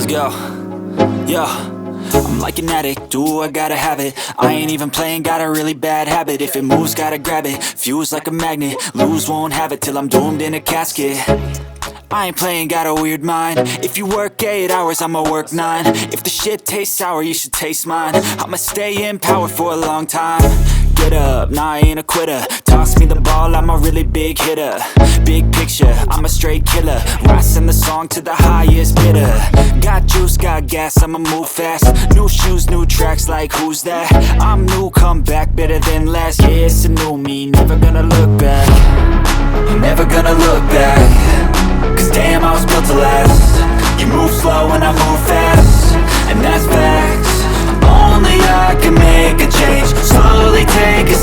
Yo, yo, I'm like an addict, do I gotta have it. I ain't even playing, got a really bad habit. If it moves, gotta grab it, fuse like a magnet. Lose, won't have it till I'm doomed in a casket. I ain't playing, got a weird mind. If you work 8 hours, I'ma work 9. If the shit tastes sour, you should taste mine. I'ma stay in power for a long time. Get up, nah, I ain't a quitter. Toss me the ball, I'm a really big hitter. Big picture, I'm a straight killer. Rising the song to the highest bidder. Got juice, got gas, I'ma move fast. New shoes, new tracks, like who's that? I'm new, come back, better than last. Yeah, it's a new me, never gonna look back. Never gonna look back. Cause damn, I was built to last. You move slow and I move fast, and that's facts. Only I can make a change. Slowly take a